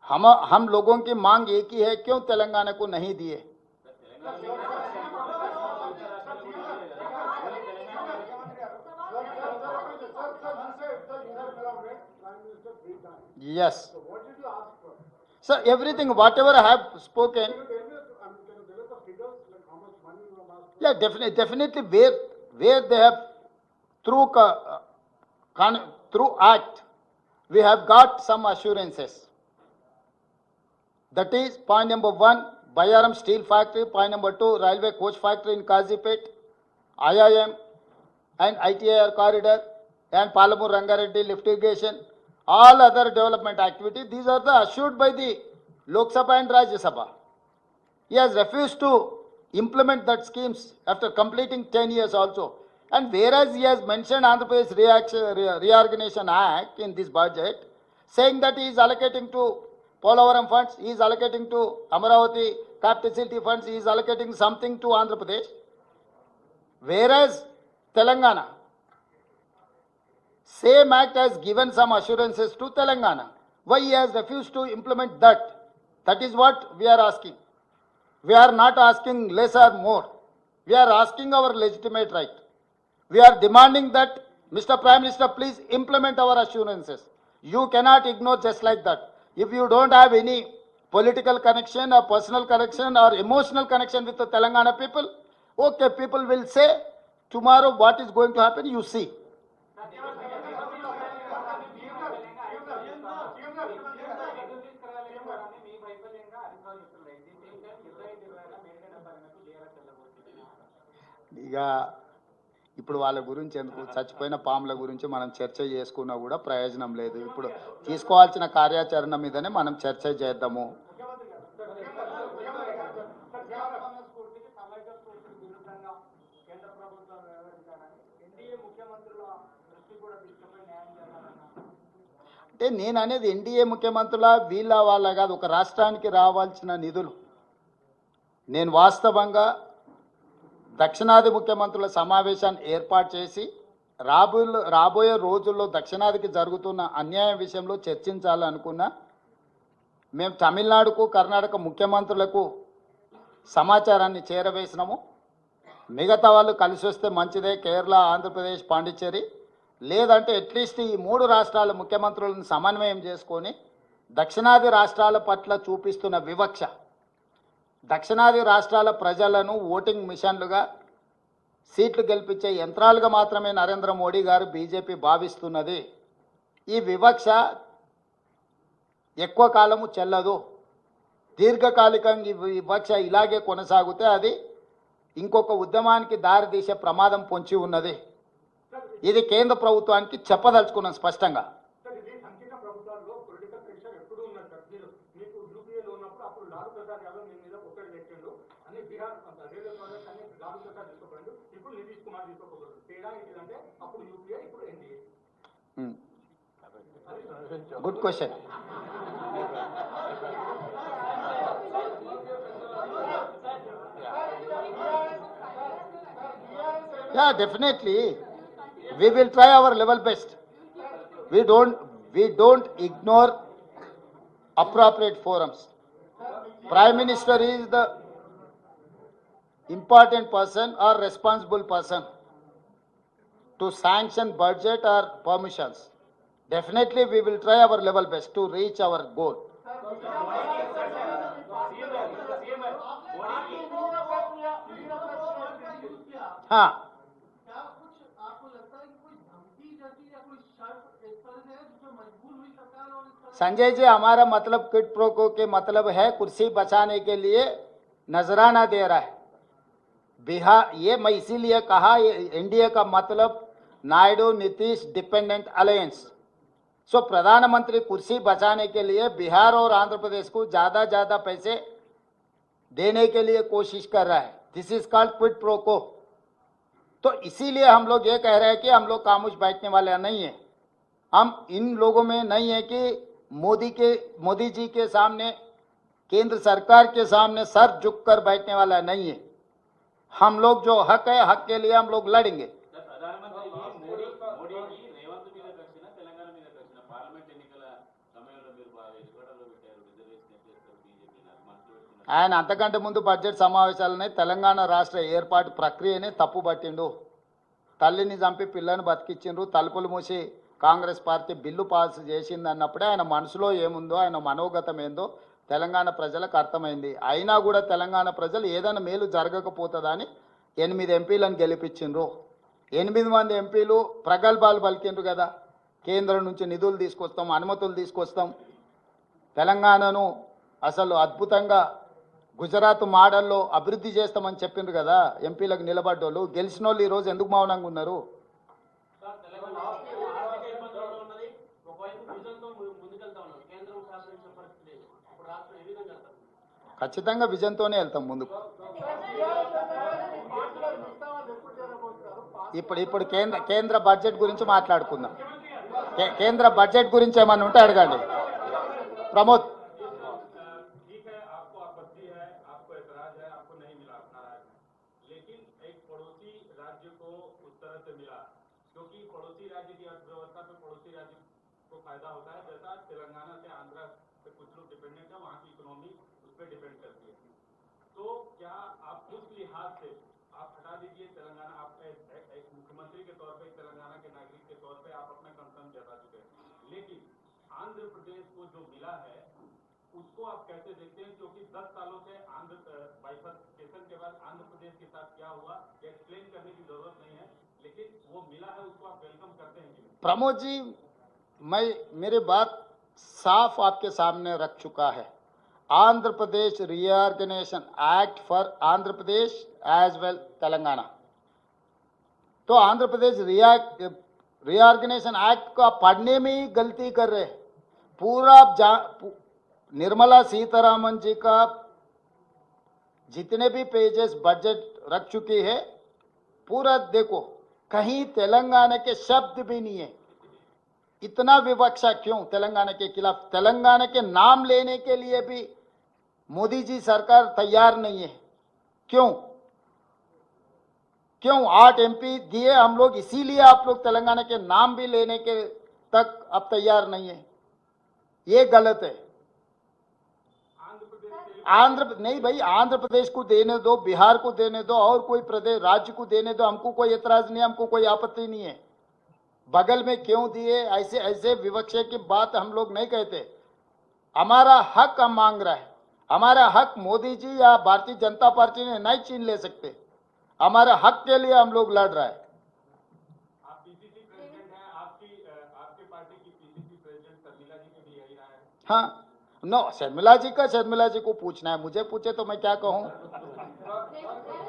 हम लोगों की मांग एक ही है, क्यों तेलंगाना को नहीं दिए? Yes. So what did you ask for? Sir, everything, whatever I have spoken. Can you tell us the figures, like how much money you have asked? Yeah, definitely where they have through act, we have got some assurances. That is point number 1, Bayaram Steel Factory. Point number 2, Railway Coach Factory in Kazipet, IIM and ITIR corridor and Palamur Rangareddy lift irrigation. All other development activities, these are the assured by the Lok Sabha and Rajya Sabha. He has refused to implement that schemes after completing 10 years also. And whereas he has mentioned Andhra Pradesh Reorganization Act in this budget, saying that he is allocating to Polavaram funds, he is allocating to Amaravati capital city funds, he is allocating something to Andhra Pradesh. Whereas Telangana, same act has given some assurances to Telangana. Why he has refused to implement that? That is what we are asking. We are not asking less or more. We are asking our legitimate right. We are demanding that, Mr. Prime Minister, please implement our assurances. You cannot ignore just like that. If you don't have any political connection or personal connection or emotional connection with the Telangana people, okay, people will say tomorrow what is going to happen, you see. ఇక ఇప్పుడు వాళ్ళ గురించి ఎందుకు, చచ్చిపోయిన పాముల గురించి మనం చర్చ చేసుకున్నా కూడా ప్రయోజనం లేదు. ఇప్పుడు తీసుకోవాల్సిన కార్యాచరణ మీదనే మనం చర్చ చేద్దాము. అంటే నేను అనేది ఎన్డీఏ ముఖ్యమంత్రుల వీళ్ళ వాళ్ళ కాదు, ఒక రాష్ట్రానికి రావాల్సిన నిధులు. నేను వాస్తవంగా దక్షిణాది ముఖ్యమంత్రుల సమావేశాన్ని ఏర్పాటు చేసి రాబోయే రోజుల్లో దక్షిణాదికి జరుగుతున్న అన్యాయం విషయంలో చర్చించాలనుకున్నా. మేము తమిళనాడుకు కర్ణాటక ముఖ్యమంత్రులకు సమాచారాన్ని చేరవేసినాము. మిగతా వాళ్ళు కలిసి వస్తే మంచిదే, కేరళ, ఆంధ్రప్రదేశ్, పాండిచ్చేరి, లేదంటే అట్లీస్ట్ ఈ 3 రాష్ట్రాల ముఖ్యమంత్రులను సమన్వయం చేసుకొని దక్షిణాది రాష్ట్రాల పట్ల చూపిస్తున్న వివక్ష, దక్షిణాది రాష్ట్రాల ప్రజలను ఓటింగ్ మిషన్లుగా, సీట్లు గెలిపించే యంత్రాలుగా మాత్రమే నరేంద్ర మోడీ గారు బీజేపీ భావిస్తున్నది. ఈ వివక్ష ఎక్కువ కాలము చెల్లదు. దీర్ఘకాలికంగా ఈ వివక్ష ఇలాగే కొనసాగితే అది ఇంకొక ఉద్యమానికి దారితీసే ప్రమాదం పొంచి ఉన్నది. ఇది కేంద్ర ప్రభుత్వానికి చెప్పదలుచుకున్నాం స్పష్టంగా. Good question. Yeah, definitely. We will try our level best. We don't ignore appropriate forums. Prime Minister is the important person or responsible person to sanction budget or permissions. Definitely we will try our level best to reach our goal. हाँ, संजय जी, हमारा मतलब क्विड प्रो को के मतलब है कुर्सी बचाने के लिए नजराना दे रहा है बिहार। ये मैं इसीलिए कहा ये एनडीए का मतलब नायडू नीतीश डिपेंडेंट अलायंस। सो प्रधानमंत्री कुर्सी बचाने के लिए बिहार और आंध्र प्रदेश को ज्यादा पैसे देने के लिए कोशिश कर रहा है। This is called quid pro को। तो इसीलिए हम लोग ये कह रहे हैं कि हम लोग खामोश बैठने वाले नहीं है। हम इन लोगों में नहीं है कि मोदी जी के सामने, केंद्र सरकार के सामने सर झुककर बैठने वाला नहीं है। हम लोग जो हक है, हक के लिए हम लोग लड़ेंगे। ఆయన అంతకంటే ముందు బడ్జెట్ సమావేశాలనే తెలంగాణ రాష్ట్ర ఏర్పాటు ప్రక్రియనే తప్పుబట్టిండు. తల్లిని చంపి పిల్లని బతికిచ్చిండ్రు, తలుపులు మూసి కాంగ్రెస్ పార్టీ బిల్లు పాస్ చేసింది అన్నప్పుడే ఆయన మనసులో ఏముందో, ఆయన మనోగతం ఏందో తెలంగాణ ప్రజలకు అర్థమైంది. అయినా కూడా తెలంగాణ ప్రజలు ఏదైనా మేలు జరగకపోతుందని 8 ఎంపీలను గెలిపించిండ్రు. 8 మంది ఎంపీలు ప్రగల్భాలు పలికిండ్రు కదా, కేంద్రం నుంచి నిధులు తీసుకొస్తాం, అనుమతులు తీసుకొస్తాం, తెలంగాణను అసలు అద్భుతంగా గుజరాత్ మోడల్లో అభివృద్ధి చేస్తామని చెప్పిండ్రు కదా ఎంపీలకు నిలబడ్డోళ్ళు. గెలిచిన వాళ్ళు ఈరోజు ఎందుకు మౌనంగా ఉన్నారు? ఖచ్చితంగా విజన్తోనే వెళ్తాం ముందుకు. ఇప్పుడు కేంద్ర బడ్జెట్ గురించి మాట్లాడుకుందాం. కేంద్ర బడ్జెట్ గురించి ఏమన్నా ఉంటే అడగండి. ప్రమోద్. क्योंकि पड़ोसी राज्य की अर्थव्यवस्था पे पड़ोसी राज्य को फायदा होता है। जैसा तेलंगाना से आंध्र पे कुछ लोग डिपेंडेंट है, वहाँ की इकोनॉमी उस पर डिपेंड करती है। तो क्या आप उस लिहाज से आप हटा दीजिए तेलंगाना, आप एक मुख्यमंत्री के तौर पे, तेलंगाना के नागरिक के तौर पे आप अपना कंसर्न जता चुके हैं, लेकिन आंध्र प्रदेश को जो मिला है उसको आप कैसे देखते हैं? क्योंकि 10 सालों से आंध्र बाइफर्केशन के बाद आंध्र प्रदेश के साथ क्या हुआ एक्सप्लेन करने की जरूरत नहीं है, लेकिन वो मिला है उसको आप वेलकम करते हैं? प्रमोद जी, मैं मेरी बात साफ आपके सामने रख चुका है। Andhra Pradesh reorganisation act for Andhra Pradesh as well Telangana. तो आंध्र प्रदेश रीऑर्गेनाइजेशन एक्ट को आप पढ़ने में ही गलती कर रहे हैं। पूरा निर्मला सीतारामन जी का जितने भी पेजेस बजट रख चुकी है, पूरा देखो, कहीं तेलंगाना के शब्द भी नहीं है। इतना विवक्षा क्यों तेलंगाना के खिलाफ? तेलंगाना के नाम लेने के लिए भी मोदी जी सरकार तैयार नहीं है। क्यों? 8 MP दिए हम लोग, इसीलिए आप लोग तेलंगाना के नाम भी लेने के तक अब तैयार नहीं है। ये गलत है। नहीं भाई, आंध्र प्रदेश को देने दो, बिहार को देने दो, और कोई प्रदेश राज्य को देने दो, हमको कोई एतराज नहीं, हमको कोई आपत्ति नहीं है। बगल में क्यों दिए, ऐसे ऐसे विवक्षा की बात हम लोग नहीं कहते। हमारा हक हम मांग रहा है। हमारा हक मोदी जी या भारतीय जनता पार्टी ने नहीं छीन ले सकते। हमारे हक के लिए हम लोग लड़ रहे हैं। आप पीसीसी प्रेसिडेंट हैं, आपकी पार्टी की पीसीसी प्रेसिडेंट शर्मिला जी की भी यही राय है। हाँ, नो, शर्मिला जी को पूछना है, मुझे पूछे तो मैं क्या कहूँ।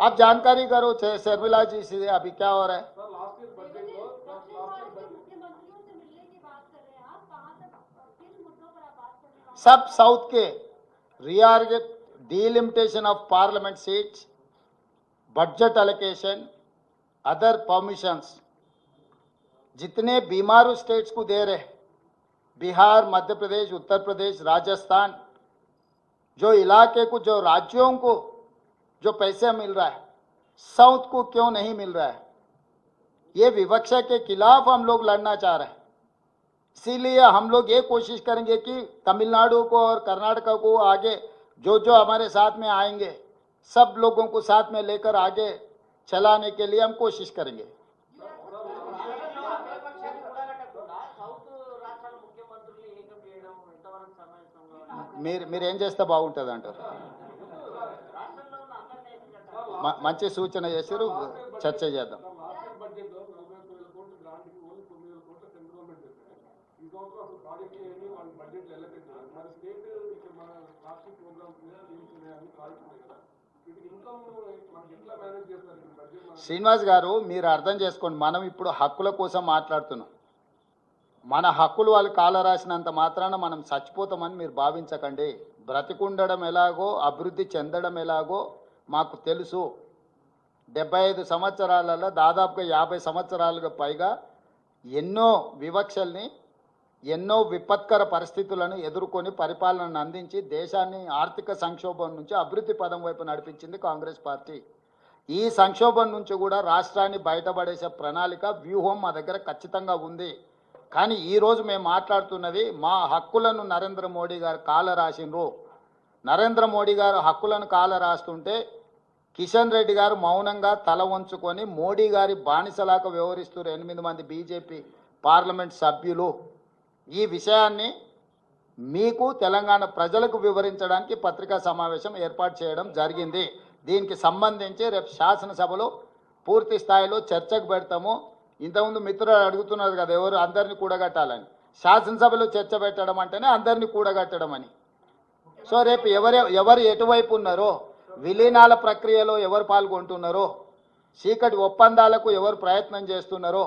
आप जानकारी करो शर्मिला जी से अभी क्या हो रहा है। सब साउथ के delimitation of parliament seats, budget allocation, other permissions, जितने बीमारू स्टेट्स को दे रहे, बिहार, मध्य प्रदेश, उत्तर प्रदेश, राजस्थान, जो इलाके को, जो राज्यों को जो पैसे मिल रहा है, साउथ को क्यों नहीं मिल रहा है? ये विवक्षा के खिलाफ हम लोग लड़ना चाह रहे हैं। इसीलिए हम लोग ये कोशिश करेंगे कि तमिलनाडु को और कर्नाटक को आगे जो हमारे साथ में आएंगे, सब लोगों को साथ में लेकर आगे चलाने के लिए हम कोशिश करेंगे। మీరు ఏం చేస్తే బాగుంటుంది అంటారు? మంచి సూచన చేశారు, చర్చ చేద్దాం. శ్రీనివాస్ గారు, మీరు అర్థం చేసుకోండి, మనం ఇప్పుడు హక్కుల కోసం మాట్లాడుతున్నాం. మన హక్కులు వాళ్ళు కాల రాసినంత మాత్రాన మనం చచ్చిపోతామని మీరు భావించకండి. బ్రతికుండడం ఎలాగో, అభివృద్ధి చెందడం ఎలాగో మాకు తెలుసు. 75 సంవత్సరాలలో దాదాపుగా 50 సంవత్సరాలుగా పైగా ఎన్నో వివక్షల్ని, ఎన్నో విపత్కర పరిస్థితులను ఎదుర్కొని పరిపాలనను అందించి దేశాన్ని ఆర్థిక సంక్షోభం నుంచి అభివృద్ధి పదం వైపు నడిపించింది కాంగ్రెస్ పార్టీ. ఈ సంక్షోభం నుంచి కూడా రాష్ట్రాన్ని బయటపడేసే ప్రణాళిక, వ్యూహం మా దగ్గర ఖచ్చితంగా ఉంది. కానీ ఈరోజు మేము మాట్లాడుతున్నది మా హక్కులను నరేంద్ర మోడీ గారు కాల రాసిండ్రు. నరేంద్ర మోడీ గారు హక్కులను కాల రాస్తుంటే కిషన్ రెడ్డి గారు మౌనంగా తల వంచుకొని మోడీ గారి బానిసలాగా వ్యవహరిస్తున్నారు 8 మంది బీజేపీ పార్లమెంట్ సభ్యులు. ఈ విషయాన్ని మీకు తెలంగాణ ప్రజలకు వివరించడానికి పత్రికా సమావేశం ఏర్పాటు చేయడం జరిగింది. దీనికి సంబంధించి రేపు శాసనసభలో పూర్తి స్థాయిలో చర్చకు పెడతాము. ఇంతకుముందు మిత్రులు అడుగుతున్నారు కదా, ఎవరు అందరినీ కూడగట్టాలని. శాసనసభలో చర్చ పెట్టడం అంటేనే అందరినీ కూడగట్టడం అని. సో రేపు ఎవరు ఎటువైపు ఉన్నారో, విలీనాల ప్రక్రియలో ఎవరు పాల్గొంటున్నారో, చీకటి ఒప్పందాలకు ఎవరు ప్రయత్నం చేస్తున్నారో,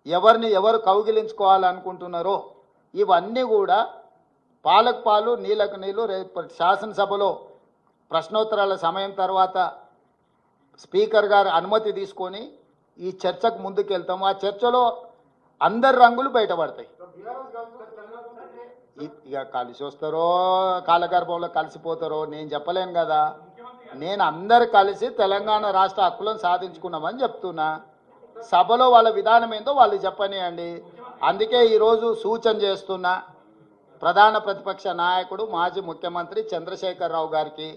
ఎవరిని ఎవరు కౌగిలించుకోవాలనుకుంటున్నారో, ఇవన్నీ కూడా పాలకు పాలు నీళ్లకు నీళ్లు. రేపు శాసనసభలో ప్రశ్నోత్తరాల సమయం తర్వాత స్పీకర్ గారు అనుమతి తీసుకొని ఈ చర్చకు ముందుకెళ్తాము. ఆ చర్చలో అందరి రంగులు బయటపడతాయి. ఇక కలిసి వస్తారో కాలగర్భంలో కలిసిపోతారో నేను చెప్పలేను కదా. నేను అందరు కలిసి తెలంగాణ రాష్ట్ర హక్కులను సాధించుకున్నామని చెప్తున్నా. సభలో వాళ్ళ విధానం ఏందో వాళ్ళు చెప్పనియండి. అందుకే ఈరోజు సూచన చేస్తున్నా ప్రధాన ప్రతిపక్ష నాయకుడు మాజీ ముఖ్యమంత్రి చంద్రశేఖరరావు గారికి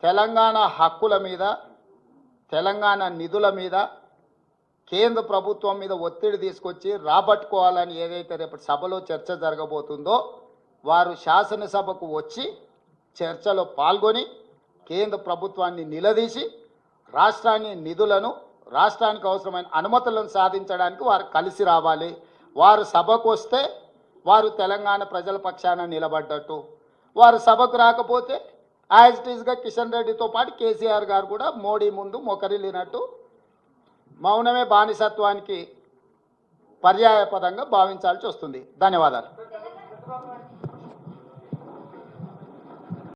తెలంగాణ హక్కుల మీద, తెలంగాణ నిధుల మీద కేంద్ర ప్రభుత్వం మీద ఒత్తిడి తీసుకొచ్చి రాబట్టుకోవాలని ఏదైతే రేపటి సభలో చర్చ జరగబోతుందో వారు శాసనసభకు వచ్చి చర్చలో పాల్గొని కేంద్ర ప్రభుత్వాన్ని నిలదీసి రాష్ట్రాన్ని నిధులను, రాష్ట్రానికి అవసరమైన అనుమతులను సాధించడానికి వారు కలిసి రావాలి. వారు సభకు వస్తే వారు తెలంగాణ ప్రజల పక్షాన నిలబడ్డట్టు, వారు సభకు రాకపోతే యాజ్ ఇట్ ఈస్గా కిషన్ రెడ్డితో పాటు కేసీఆర్ గారు కూడా మోడీ ముందు మొకరిల్లినట్టు మౌనమే బానిసత్వానికి పర్యాయపదంగా భావించాల్సి వస్తుంది. ధన్యవాదాలు.